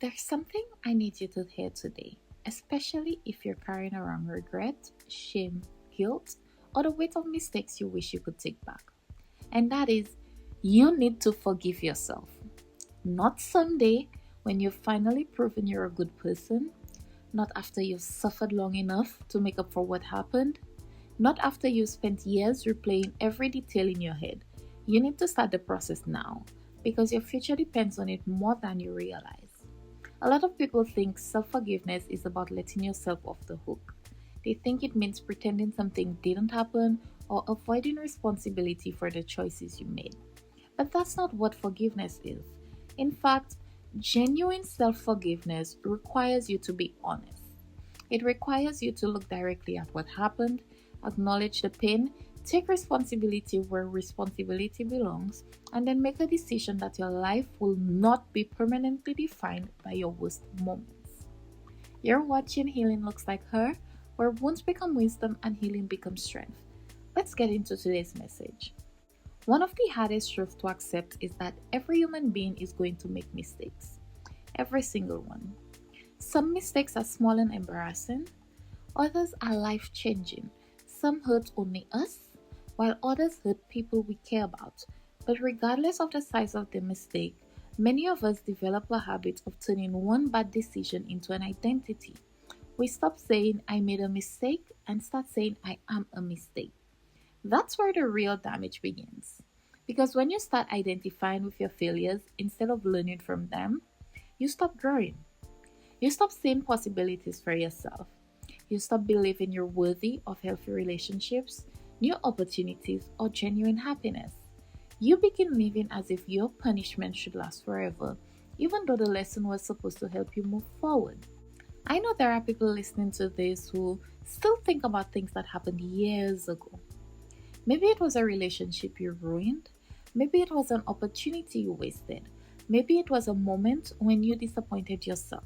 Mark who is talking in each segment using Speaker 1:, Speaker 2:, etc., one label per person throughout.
Speaker 1: There's something I need you to hear today, especially if you're carrying around regret, shame, guilt, or the weight of mistakes you wish you could take back. And that is, you need to forgive yourself. Not someday when you've finally proven you're a good person, not after you've suffered long enough to make up for what happened, not after you've spent years replaying every detail in your head. You need to start the process now because your future depends on it more than you realize. A lot of people think self forgiveness is about letting yourself off the hook. They think it means pretending something didn't happen or avoiding responsibility for the choices you made. But that's not what forgiveness is. In fact, genuine self forgiveness requires you to be honest. It requires you to look directly at what happened, acknowledge the pain, take responsibility where responsibility belongs, and then make a decision that your life will not be permanently defined by your worst moments. You're watching Healing Looks Like Her, where wounds become wisdom and healing becomes strength. Let's get into today's message. One of the hardest truths to accept is that every human being is going to make mistakes. Every single one. Some mistakes are small and embarrassing, others are life changing. Some hurt only us, while others hurt people we care about. But regardless of the size of the mistake, many of us develop a habit of turning one bad decision into an identity. We stop saying, I made a mistake, and start saying, I am a mistake. That's where the real damage begins. Because when you start identifying with your failures instead of learning from them, you stop growing. You stop seeing possibilities for yourself. You stop believing you're worthy of healthy relationships, new opportunities, or genuine happiness. You begin living as if your punishment should last forever, even though the lesson was supposed to help you move forward. I know there are people listening to this who still think about things that happened years ago. Maybe it was a relationship you ruined. Maybe it was an opportunity you wasted. Maybe it was a moment when you disappointed yourself.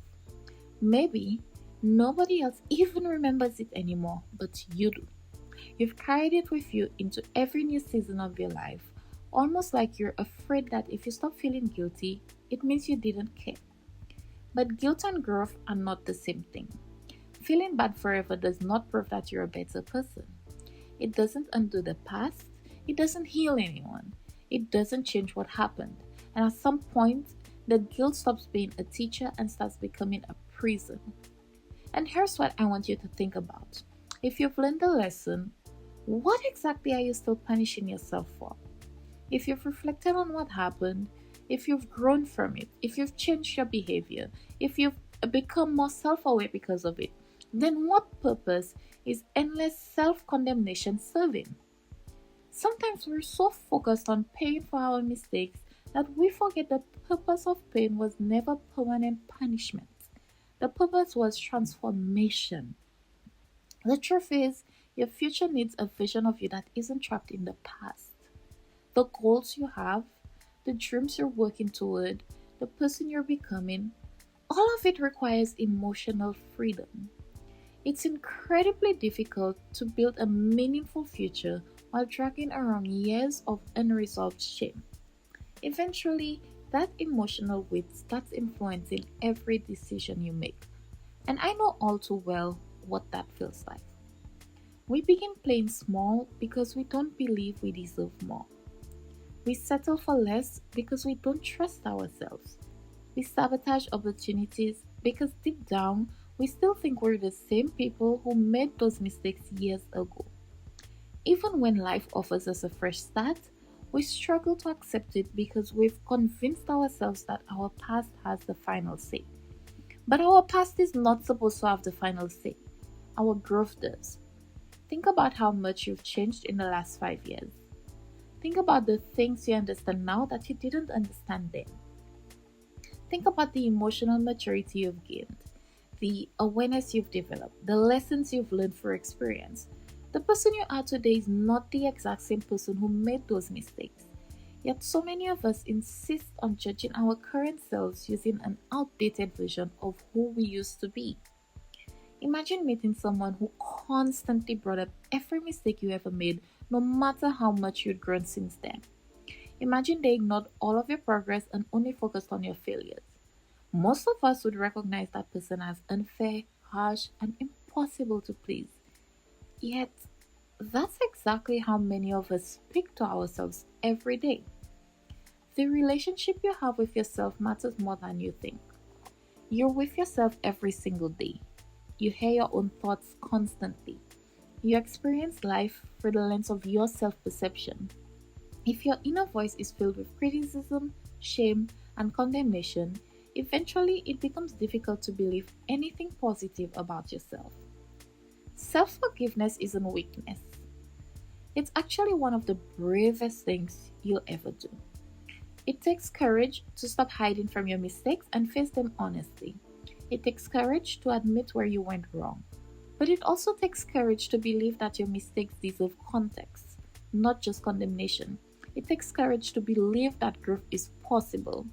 Speaker 1: Maybe nobody else even remembers it anymore, but you do. You've carried it with you into every new season of your life, almost like you're afraid that if you stop feeling guilty, it means you didn't care. But guilt and growth are not the same thing. Feeling bad forever does not prove that you're a better person. It doesn't undo the past. It doesn't heal anyone. It doesn't change what happened. And at some point, the guilt stops being a teacher and starts becoming a prison. And here's what I want you to think about. If you've learned the lesson, what exactly are you still punishing yourself for? If you've reflected on what happened, if you've grown from it, if you've changed your behavior, if you've become more self aware because of it, then what purpose is endless self condemnation serving? Sometimes we're so focused on paying for our mistakes that we forget the purpose of pain was never permanent punishment. The purpose was transformation. The truth is, your future needs a vision of you that isn't trapped in the past. The goals you have, the dreams you're working toward, the person you're becoming, all of it requires emotional freedom. It's incredibly difficult to build a meaningful future while dragging around years of unresolved shame. Eventually, that emotional weight starts influencing every decision you make. And I know all too well what that feels like. We begin playing small because we don't believe we deserve more. We settle for less because we don't trust ourselves. We sabotage opportunities because deep down we still think we're the same people who made those mistakes years ago. Even when life offers us a fresh start, we struggle to accept it because we've convinced ourselves that our past has the final say. But our past is not supposed to have the final say. Our growth does. Think about how much you've changed in the last 5 years. Think about the things you understand now that you didn't understand then. Think about the emotional maturity you've gained, the awareness you've developed, the lessons you've learned through experience. The person you are today is not the exact same person who made those mistakes. Yet so many of us insist on judging our current selves using an outdated version of who we used to be. Imagine meeting someone who constantly brought up every mistake you ever made, no matter how much you'd grown since then. Imagine they ignored all of your progress and only focused on your failures. Most of us would recognize that person as unfair, harsh, and impossible to please. Yet, that's exactly how many of us speak to ourselves every day. The relationship you have with yourself matters more than you think. You're with yourself every single day. You hear your own thoughts constantly. You experience life through the lens of your self perception. If your inner voice is filled with criticism, shame, and condemnation, eventually it becomes difficult to believe anything positive about yourself. Self forgiveness isn't weakness, it's actually one of the bravest things you'll ever do. It takes courage to stop hiding from your mistakes and face them honestly. It takes courage to admit where you went wrong. But it also takes courage to believe that your mistakes deserve context, not just condemnation. It takes courage to believe that growth is possible.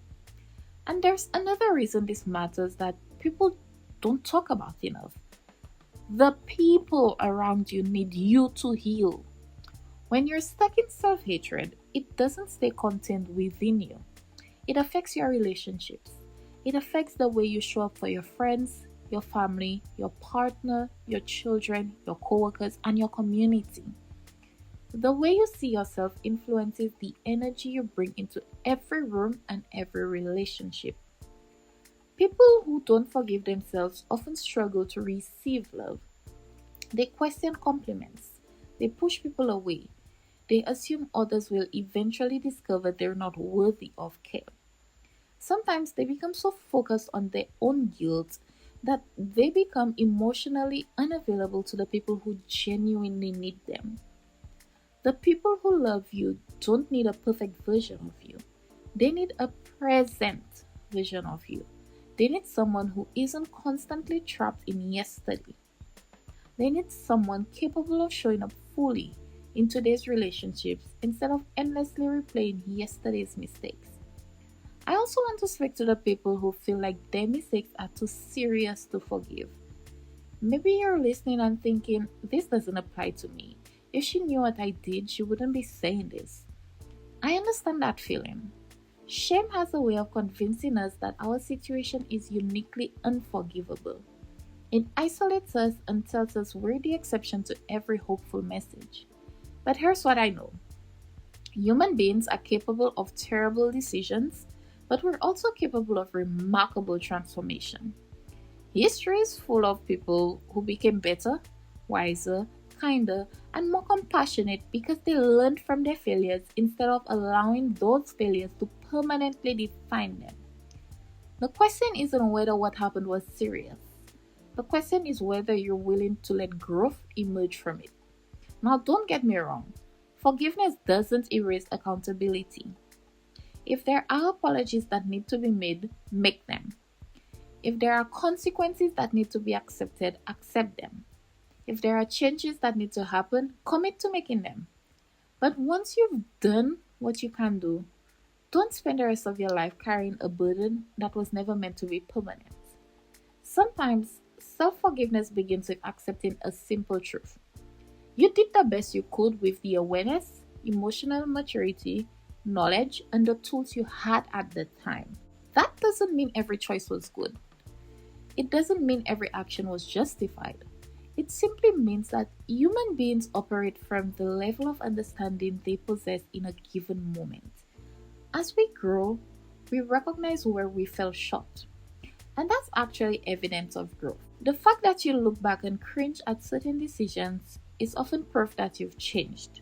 Speaker 1: And there's another reason this matters that people don't talk about enough. The people around you need you to heal. When you're stuck in self hatred, it doesn't stay contained within you. It affects your relationships. It affects the way you show up for your friends, your family, your partner, your children, your coworkers, and your community. The way you see yourself influences the energy you bring into every room and every relationship. People who don't forgive themselves often struggle to receive love. They question compliments. They push people away. They assume others will eventually discover they're not worthy of care. Sometimes they become so focused on their own guilt that they become emotionally unavailable to the people who genuinely need them. The people who love you don't need a perfect version of you. They need a present version of you. They need someone who isn't constantly trapped in yesterday. They need someone capable of showing up fully in today's relationships instead of endlessly replaying yesterday's mistakes. I also want to speak to the people who feel like their mistakes are too serious to forgive. Maybe you're listening and thinking, this doesn't apply to me. If she knew what I did, she wouldn't be saying this. I understand that feeling. Shame has a way of convincing us that our situation is uniquely unforgivable. It isolates us and tells us we're the exception to every hopeful message. But here's what I know. Human beings are capable of terrible decisions, but we're also capable of remarkable transformation. History is full of people who became better, wiser, kinder, and more compassionate because they learned from their failures instead of allowing those failures to permanently define them. The question isn't whether what happened was serious. The question is whether you're willing to let growth emerge from it. Now, don't get me wrong. Forgiveness doesn't erase accountability. If there are apologies that need to be made, make them. If there are consequences that need to be accepted, accept them. If there are changes that need to happen, commit to making them. But once you've done what you can do, don't spend the rest of your life carrying a burden that was never meant to be permanent. Sometimes, self forgiveness begins with accepting a simple truth. You did the best you could with the awareness, emotional maturity, knowledge, and the tools you had at the time. That doesn't mean every choice was good. It doesn't mean every action was justified. It simply means that human beings operate from the level of understanding they possess in a given moment. As we grow, we recognize where we fell short. And that's actually evidence of growth. The fact that you look back and cringe at certain decisions is often proof that you've changed.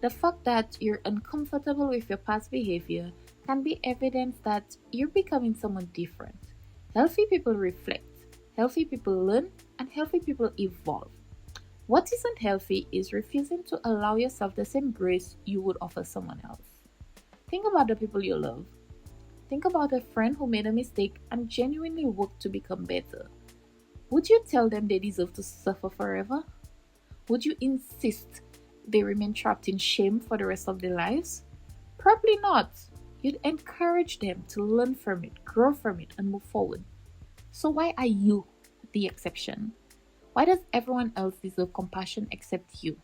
Speaker 1: The fact that you're uncomfortable with your past behavior can be evidence that you're becoming someone different. Healthy people reflect, healthy people learn, and healthy people evolve. What isn't healthy is refusing to allow yourself the same grace you would offer someone else. Think about the people you love. Think about a friend who made a mistake and genuinely worked to become better. Would you tell them they deserve to suffer forever? Would you insist they remain trapped in shame for the rest of their lives? Probably not. You'd encourage them to learn from it, grow from it, and move forward. So why are you the exception? Why does everyone else deserve compassion except you?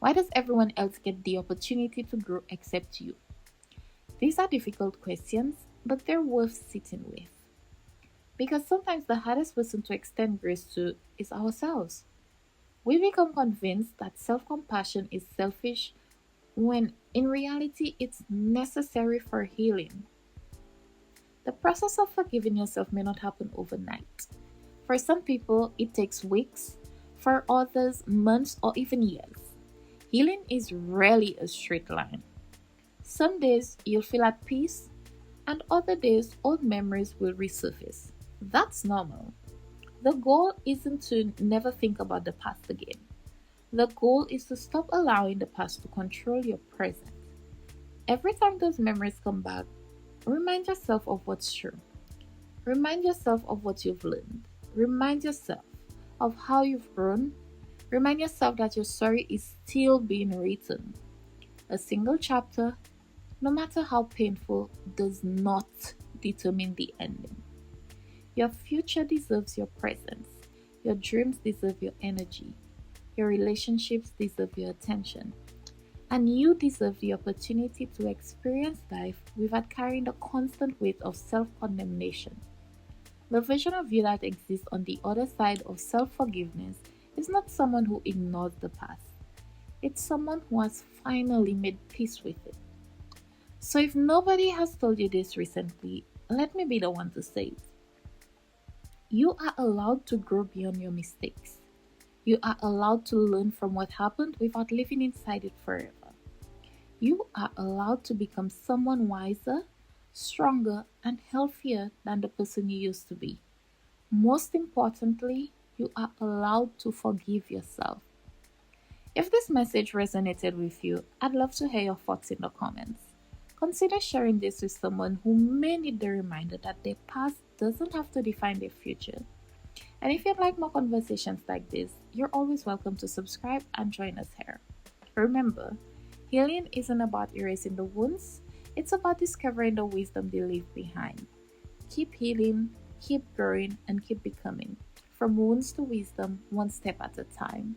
Speaker 1: Why does everyone else get the opportunity to grow except you? These are difficult questions, but they're worth sitting with. Because sometimes the hardest person to extend grace to is ourselves. We become convinced that self compassion is selfish when in reality it's necessary for healing. The process of forgiving yourself may not happen overnight. For some people, it takes weeks, for others, months or even years. Healing is rarely a straight line. Some days you'll feel at peace, and other days old memories will resurface. That's normal. The goal isn't to never think about the past again. The goal is to stop allowing the past to control your present. Every time those memories come back, remind yourself of what's true. Remind yourself of what you've learned. Remind yourself of how you've grown. Remind yourself that your story is still being written. A single chapter, no matter how painful, does not determine the ending. Your future deserves your presence. Your dreams deserve your energy. Your relationships deserve your attention. And you deserve the opportunity to experience life without carrying the constant weight of self condemnation. The version of you that exists on the other side of self forgiveness is not someone who ignores the past, it's someone who has finally made peace with it. So, if nobody has told you this recently, let me be the one to say it. You are allowed to grow beyond your mistakes. You are allowed to learn from what happened without living inside it forever. You are allowed to become someone wiser, stronger, and healthier than the person you used to be. Most importantly, you are allowed to forgive yourself. If this message resonated with you, I'd love to hear your thoughts in the comments. Consider sharing this with someone who may need the reminder that their past doesn't have to define their future. And if you'd like more conversations like this, you're always welcome to subscribe and join us here. Remember, healing isn't about erasing the wounds, it's about discovering the wisdom they leave behind. Keep healing, keep growing, and keep becoming. From wounds to wisdom, one step at a time.